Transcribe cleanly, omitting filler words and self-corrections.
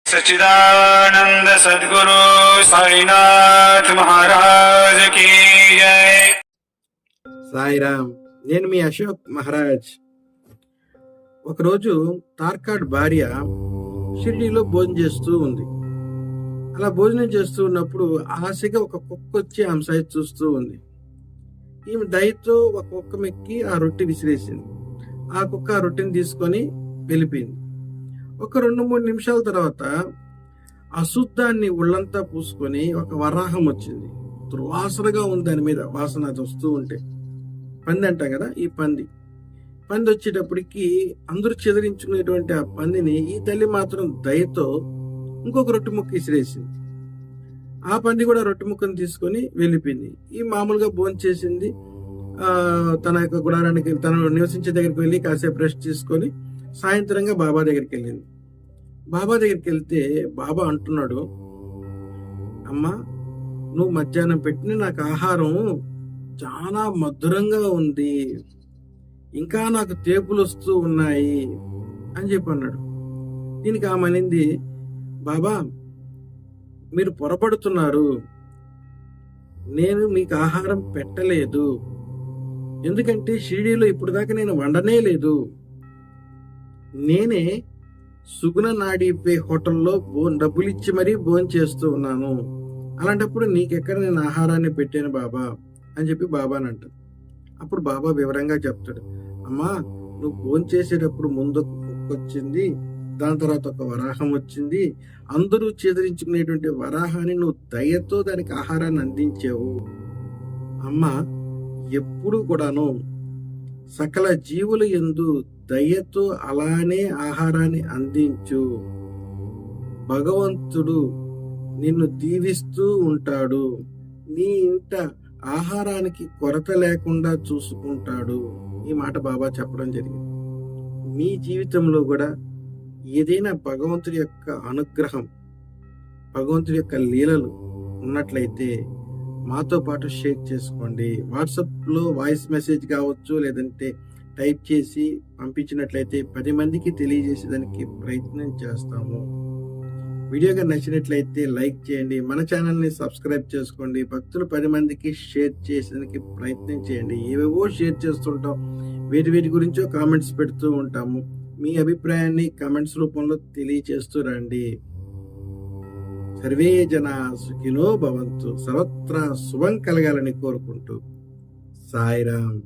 सच्चिदानंद सद्गुरु साईनाथ महाराज की जय। సాయిరామ్. నేను మీ అశోక్ మహారాజ్. ఒకరోజు తార్కాడ్ భార్య షిరిడీలో భోజనం చేస్తూ ఉంది. అలా భోజనం చేస్తూ ఉన్నప్పుడు ఆశగా ఒక కుక్క వచ్చి ఆమె సైడ్ చూస్తూ ఉంది. ఈమె దయతో ఒక కుక్క మెక్కి ఆ రొట్టె విసిరేసింది. ఆ కుక్క ఆ రొట్టెని తీసుకొని వెళ్ళిపోయింది. ఒక 2-3 నిమిషాల తర్వాత అశుద్ధాన్ని ఒళ్ళంతా పూసుకొని ఒక వరాహం వచ్చింది. దుర్వాసనగా ఉంది, దాని మీద వాసన అది వస్తూ ఉంటే. పంది అంటాం కదా, ఈ పంది వచ్చేటప్పటికి అందరూ చెదిరించుకునేటువంటి ఆ పందిని ఈ తల్లి మాత్రం దయతో ఇంకొక రొట్టె ముక్క ఇసిరేసింది. ఆ పంది కూడా రొట్టె ముక్కను తీసుకొని వెళ్ళిపోయింది. ఈ మామూలుగా భోంచేసింది. తన యొక్క గుడారానికి తను నివసించే దగ్గరికి వెళ్ళి కాసేపు రెస్ట్ తీసుకొని సాయంత్రంగా బాబా దగ్గరికి వెళ్ళింది. బాబా దగ్గరికి వెళ్తే బాబా అంటున్నాడు, అమ్మా, నువ్వు మధ్యాహ్నం పెట్టిన నాకు ఆహారం చాలా మధురంగా ఉంది, ఇంకా నాకు తేపులు వస్తూ ఉన్నాయి అని చెప్పి అన్నాడు. దీనికి ఆమె అనింది, బాబా, మీరు పొరపడుతున్నారు, నేను మీకు ఆహారం పెట్టలేదు. ఎందుకంటే షిరిడీలో ఇప్పుడు దాకా నేను వండనే లేదు. నేనే సుగుణ నాడీపే హోటల్లో డబ్బులు ఇచ్చి మరీ భోజనం చేస్తూ ఉన్నాను. అలాంటప్పుడు నీకెక్కడ నేను ఆహారాన్ని పెట్టాను బాబా అని చెప్పి బాబా అని అంటాడు. అప్పుడు బాబా వివరంగా చెప్తాడు, అమ్మా, నువ్వు భోజనం చేసేటప్పుడు ముందు ఒక కుక్క వచ్చింది, దాని తర్వాత ఒక వరాహం వచ్చింది. అందరూ చెదిరించుకునేటువంటి వరాహాన్ని నువ్వు దయతో దానికి ఆహారాన్ని అందించావు. అమ్మా, ఎప్పుడు కూడాను సకల జీవుల యందు దయతో అలానే ఆహారాన్ని అందించు. భగవంతుడు నిన్ను దీవిస్తూ ఉంటాడు. నీ ఇంట ఆహారానికి కొరత లేకుండా చూసుకుంటాడు. ఈ మాట బాబా చెప్పడం జరిగింది. మీ జీవితంలో కూడా ఏదైనా భగవంతుడి యొక్క అనుగ్రహం, భగవంతుడి యొక్క లీలలు ఉన్నట్లయితే మాతో పాటు షేర్ చేసుకోండి. వాట్సాప్లో వాయిస్ మెసేజ్ కావచ్చు, లేదంటే టైప్ చేసి పంపించినట్లయితే 10 మందికి తెలియజేసేదానికి ప్రయత్నం చేస్తాము. వీడియోగా నచ్చినట్లయితే లైక్ చేయండి, మన ఛానల్ని సబ్స్క్రైబ్ చేసుకోండి, భక్తులు 10 మందికి షేర్ చేసేదానికి ప్రయత్నం చేయండి. ఏవేవో షేర్ చేస్తుంటాం, వేటి గురించో కామెంట్స్ పెడుతూ ఉంటాము. మీ అభిప్రాయాన్ని కామెంట్స్ రూపంలో తెలియజేస్తూ రండి. సర్వే జనా సుఖినో భవంతు. సర్వత్రా శుభం కలగాలని కోరుకుంటూ సాయిరామ్.